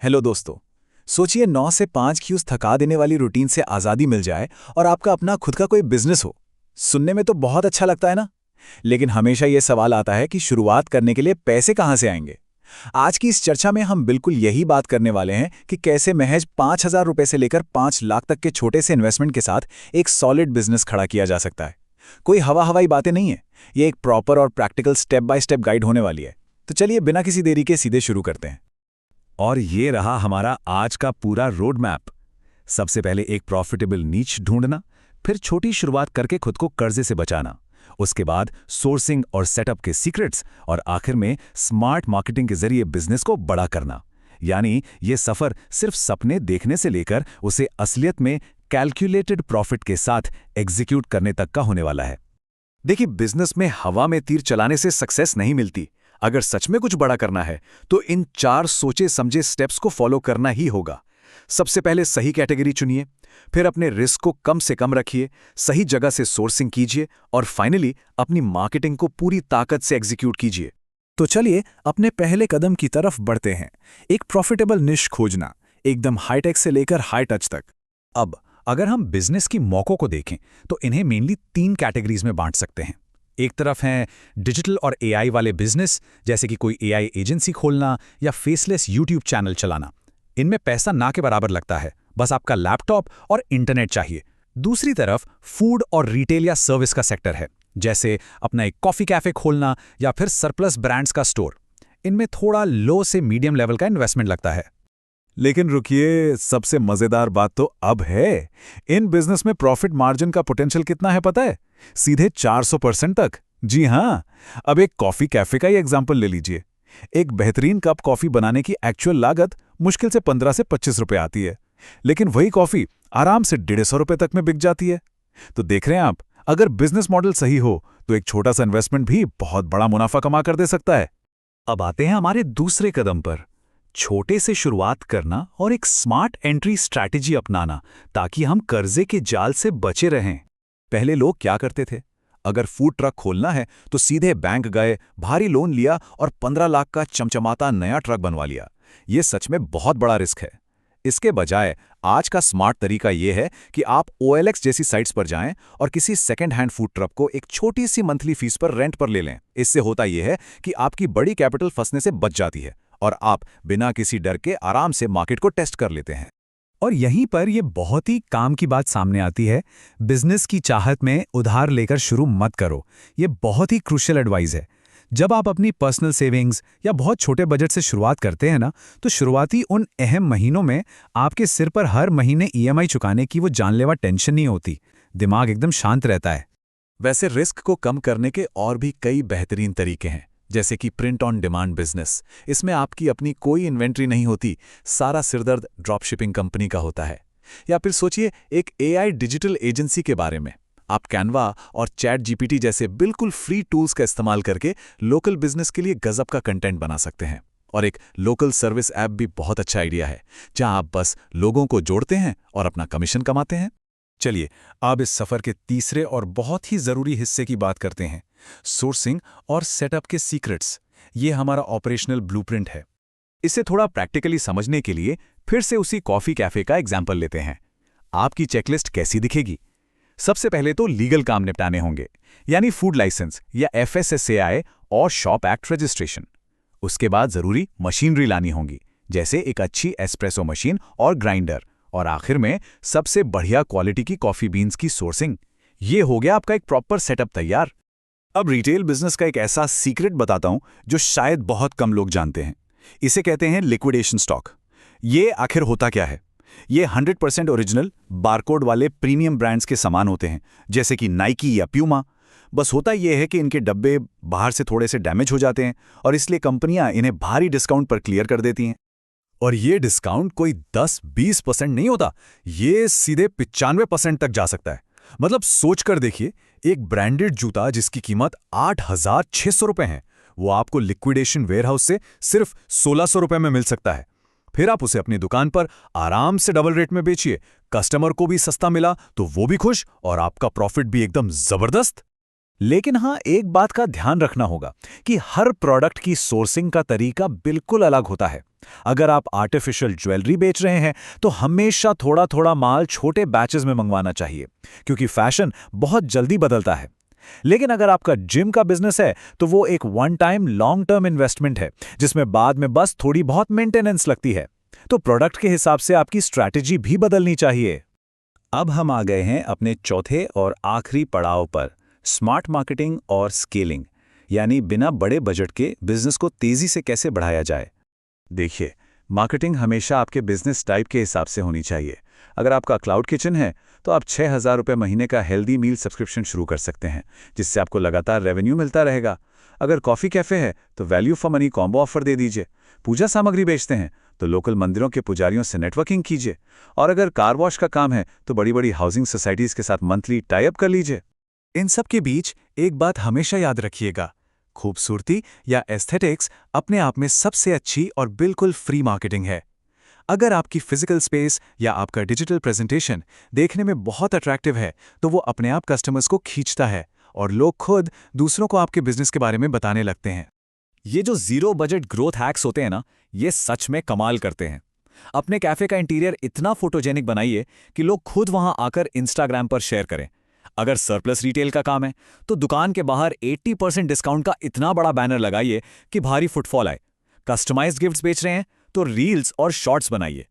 Hello दोस्तों। सोचिए 9 से 5 की उस थका देने वाली रूटीन से आज़ादी मिल जाए और आपका अपना खुद का कोई बिजनेस हो। सुनने में तो बहुत अच्छा लगता है ना। लेकिन हमेशा ये सवाल आता है कि शुरुआत करने के लिए पैसे कहाँ से आएंगे। आज की इस चर्चा में हम बिल्कुल यही बात करने वाले हैं कि कैसे महज 5,000 रुपए से लेकर 5 लाख तक के छोटे से इन्वेस्टमेंट के साथ एक सॉलिड बिजनेस खड़ा किया जा सकता है। कोई हवा हवाई बातें नहीं है, ये एक प्रॉपर और practical step by step guide होने वाली है। तो चलिए बिना किसी देरी के सीधे शुरू करते हैं। और ये रहा हमारा आज का पूरा रोड मैप। सबसे पहले एक प्रॉफिटेबल नीच ढूंढना, फिर छोटी शुरुआत करके खुद को कर्जे से बचाना, उसके बाद सोर्सिंग और सेटअप के सीक्रेट्स, और आखिर में स्मार्ट मार्केटिंग के जरिए बिजनेस को बड़ा करना। यानी ये सफर सिर्फ सपने देखने से लेकर उसे असलियत में कैलकुलेटेड प्रॉफिट के साथ एग्जीक्यूट करने तक का होने वाला है। देखिए, बिजनेस में हवा में तीर चलाने से सक्सेस नहीं मिलती। अगर सच में कुछ बड़ा करना है तो इन 4 सोचे समझे स्टेप्स को फॉलो करना ही होगा। सबसे पहले सही कैटेगरी चुनिए, फिर अपने रिस्क को कम से कम रखिए, सही जगह से सोर्सिंग कीजिए और फाइनली अपनी मार्केटिंग को पूरी ताकत से एग्जीक्यूट कीजिए। तो चलिए अपने पहले कदम की तरफ बढ़ते हैं। एक प्रॉफिटेबल निश खोजना, एकदम हाईटेक से लेकर हाई टच तक। अब अगर हम बिजनेस की मौकों को देखें तो इन्हें मेनली 3 कैटेगरीज में बांट सकते हैं। एक तरफ हैं डिजिटल और एआई वाले बिजनेस, जैसे कि कोई एआई एजेंसी खोलना या फेसलेस यूट्यूब चैनल चलाना। इनमें पैसा ना के बराबर लगता है, बस आपका लैपटॉप और इंटरनेट चाहिए। दूसरी तरफ फूड और रिटेल या सर्विस का सेक्टर है, जैसे अपना एक कॉफी कैफे खोलना या फिर सरप्लस ब्रांड्स का स्टोर। इनमें थोड़ा लो से मीडियम लेवल का इन्वेस्टमेंट लगता है। लेकिन रुकिए, सबसे मजेदार बात तो अब है। इन बिजनेस में प्रॉफिट मार्जिन का पोटेंशियल कितना है पता है? सीधे 400% तक। जी हां। अब एक कॉफी कैफे का ही एग्जांपल ले लीजिए। एक बेहतरीन कप कॉफी बनाने की एक्चुअल लागत मुश्किल से 15 से 25 रुपए आती है, लेकिन वही कॉफी आराम से 150 रुपए तक में बिक जाती है। तो देख रहे हैं आप, अगर बिजनेस मॉडल सही हो तो एक छोटा सा इन्वेस्टमेंट भी बहुत बड़ा मुनाफा कमा कर दे सकता है। अब आते हैं हमारे दूसरे कदम पर, छोटे से शुरुआत करना और एक स्मार्ट एंट्री स्ट्रैटेजी अपनाना, ताकि हम कर्जे के जाल से बचे रहें। पहले लोग क्या करते थे? अगर फूड ट्रक खोलना है तो सीधे बैंक गए, भारी लोन लिया और 15 लाख का चमचमाता नया ट्रक बनवा लिया। ये सच में बहुत बड़ा रिस्क है। इसके बजाय आज का स्मार्ट तरीका यह है कि आप OLX जैसी साइट्स पर जाएं और किसी सेकंड हैंड फूड ट्रक को एक छोटी सी मंथली फीस पर रेंट पर ले लें। इससे होता यह है कि आपकी बड़ी कैपिटल फंसने से बच जाती है और आप बिना किसी डर के आराम से मार्केट को टेस्ट कर लेते हैं। और यहीं पर यह बहुत ही काम की बात सामने आती है। बिजनेस की चाहत में उधार लेकर शुरू मत करो। यह बहुत ही क्रूशियल एडवाइस है। जब आप अपनी पर्सनल सेविंग्स या बहुत छोटे बजट से शुरुआत करते हैं ना, तो शुरुआती उन अहम महीनों में आपके सिर पर हर महीने EMI चुकाने की वो जानलेवा टेंशन नहीं होती। दिमाग एकदम शांत रहता है। वैसे रिस्क को कम करने के और भी कई बेहतरीन तरीके हैं, जैसे कि प्रिंट ऑन डिमांड बिजनेस। इसमें आपकी अपनी कोई इन्वेंट्री नहीं होती, सारा सिरदर्द ड्रॉप शिपिंग कंपनी का होता है। या फिर सोचिए एक AI डिजिटल एजेंसी के बारे में। आप कैनवा और चैट GPT जैसे बिल्कुल फ्री टूल्स का इस्तेमाल करके लोकल बिजनेस के लिए गजब का कंटेंट बना सकते हैं। और एक लोकल सर्विस ऐप भी बहुत अच्छा आइडिया है, जहां आप बस लोगों को जोड़ते हैं और अपना कमीशन कमाते हैं। चलिए अब इस सफर के तीसरे और बहुत ही जरूरी हिस्से की बात करते हैं, सोर्सिंग और सेटअप के सीक्रेट्स। ये हमारा ऑपरेशनल ब्लूप्रिंट है। इसे थोड़ा प्रैक्टिकली समझने के लिए फिर से उसी कॉफी कैफे का एग्जाम्पल लेते हैं। आपकी चेकलिस्ट कैसी दिखेगी? सबसे पहले तो लीगल काम निपटाने होंगे, यानी फूड लाइसेंस या FSSAI और शॉप एक्ट रजिस्ट्रेशन। उसके बाद जरूरी मशीनरी लानी होगी, जैसे एक अच्छी एस्प्रेसो मशीन और ग्राइंडर। और आखिर में सबसे बढ़िया क्वालिटी की कॉफी बीन्स की सोर्सिंग। ये हो गया आपका एक प्रॉपर सेटअप तैयार। अब रिटेल बिजनेस का एक ऐसा सीक्रेट बताता हूं जो शायद बहुत कम लोग जानते हैं। इसे कहते हैं लिक्विडेशन स्टॉक। ये आखिर होता क्या है? ये 100% ओरिजिनल बारकोड वाले प्रीमियम ब्रांड्स के सामान होते हैं, जैसे कि नाइकी या प्यूमा। बस होता यह है कि इनके डब्बे बाहर से थोड़े से डैमेज हो जाते हैं और इसलिए कंपनियां इन्हें भारी डिस्काउंट पर क्लियर कर देती हैं। और ये डिस्काउंट कोई 10-20% नहीं होता, ये सीधे 95% तक जा सकता है। मतलब सोच कर देखिए, एक ब्रांडेड जूता जिसकी कीमत 8,600 रुपए है, वो आपको लिक्विडेशन वेयरहाउस से सिर्फ 1,600 रुपए में मिल सकता है। फिर आप उसे अपनी दुकान पर आराम से डबल रेट में बेचिए। कस्टमर को भी सस्ता मिला तो वो भी खुश और आपका प्रॉफिट भी एकदम जबरदस्त। लेकिन हाँ, एक बात का ध्यान रखना होगा कि हर प्रोडक्ट की सोर्सिंग का तरीका बिल्कुल अलग होता है। अगर आप आर्टिफिशियल ज्वेलरी बेच रहे हैं तो हमेशा थोड़ा थोड़ा माल छोटे बैचेस में मंगवाना चाहिए, क्योंकि फैशन बहुत जल्दी बदलता है। लेकिन अगर आपका जिम का बिजनेस है तो वो एक one time long term investment है, जिसमें बाद में बस थोड़ी बहुत मेंटेनेंस लगती है। तो प्रोडक्ट के हिसाब से आपकी स्ट्रैटेजी भी बदलनी चाहिए। अब हम आ गए हैं अपने चौथे और आखिरी पड़ाव पर, स्मार्ट मार्केटिंग और स्केलिंग, यानी बिना बड़े बजट के बिजनेस को तेजी से कैसे बढ़ाया जाए। देखिए, मार्केटिंग हमेशा आपके बिजनेस टाइप के हिसाब से होनी चाहिए। अगर आपका क्लाउड किचन है तो आप 6,000 रुपये महीने का हेल्दी मील सब्सक्रिप्शन शुरू कर सकते हैं, जिससे आपको लगातार रेवेन्यू मिलता रहेगा। अगर कॉफ़ी कैफ़े है तो value for money combo offer दे दीजिए। पूजा सामग्री बेचते हैं तो लोकल मंदिरों के पुजारियों से नेटवर्किंग कीजिए। और अगर कार वॉश का काम है तो बड़ी बड़ी हाउसिंग सोसाइटीज़ के साथ मंथली टाई अप कर लीजिए। इन सब के बीच एक बात हमेशा याद रखिएगा, खूबसूरती या एस्थेटिक्स अपने आप में सबसे अच्छी और बिल्कुल फ्री मार्केटिंग है। अगर आपकी फिजिकल स्पेस या आपका डिजिटल प्रेजेंटेशन देखने में बहुत अट्रैक्टिव है तो वो अपने आप कस्टमर्स को खींचता है और लोग खुद दूसरों को आपके बिजनेस के बारे में बताने लगते हैं। ये जो जीरो बजट ग्रोथ हैक्स होते हैं ना, ये सच में कमाल करते हैं। अपने कैफे का इंटीरियर इतना फोटोजेनिक बनाइए कि लोग खुद वहां आकर इंस्टाग्राम पर शेयर करें। अगर सरप्लस रिटेल का काम है तो दुकान के बाहर 80% डिस्काउंट का इतना बड़ा बैनर लगाइए कि भारी फुटफॉल आए। कस्टमाइज्ड गिफ्ट्स बेच रहे हैं तो रील्स और शॉर्ट्स बनाइए।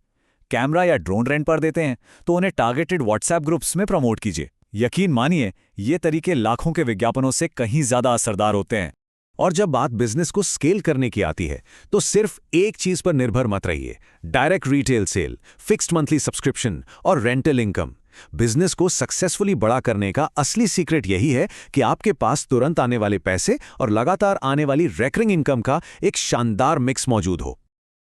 कैमरा या ड्रोन रेंट पर देते हैं तो उन्हें टारगेटेड व्हाट्सएप ग्रुप्स में प्रमोट कीजिए। यकीन मानिए, ये तरीके लाखों के विज्ञापनों से कहीं ज्यादा असरदार होते हैं। और जब बात बिजनेस को स्केल करने की आती है तो सिर्फ एक चीज पर निर्भर मत रहिए, direct retail sale, fixed monthly subscription और रेंटल इनकम। बिजनेस को सक्सेसफुली बड़ा करने का असली सीक्रेट यही है कि आपके पास तुरंत आने वाले पैसे और लगातार आने वाली रेकरिंग इनकम का एक शानदार मिक्स मौजूद हो।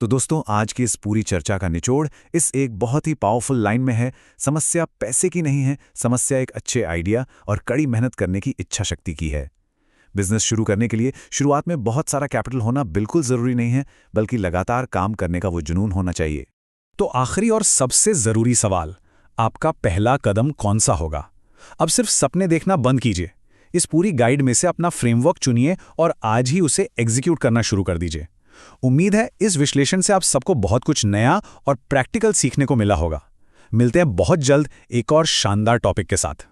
तो दोस्तों, आज की इस पूरी चर्चा का निचोड़ इस एक बहुत ही पावरफुल लाइन में है, समस्या पैसे की नहीं है, समस्या एक अच्छे आइडिया और कड़ी मेहनत करने की इच्छा शक्ति की है। बिजनेस शुरू करने के लिए शुरुआत में बहुत सारा कैपिटल होना बिल्कुल जरूरी नहीं है, बल्कि लगातार काम करने का वो जुनून होना चाहिए। तो आखिरी और सबसे जरूरी सवाल, आपका पहला कदम कौन सा होगा? अब सिर्फ सपने देखना बंद कीजिए। इस पूरी गाइड में से अपना फ्रेमवर्क चुनिए और आज ही उसे एग्जीक्यूट करना शुरू कर दीजिए। उम्मीद है इस विश्लेषण से आप सबको बहुत कुछ नया और प्रैक्टिकल सीखने को मिला होगा। मिलते हैं बहुत जल्द एक और शानदार टॉपिक के साथ।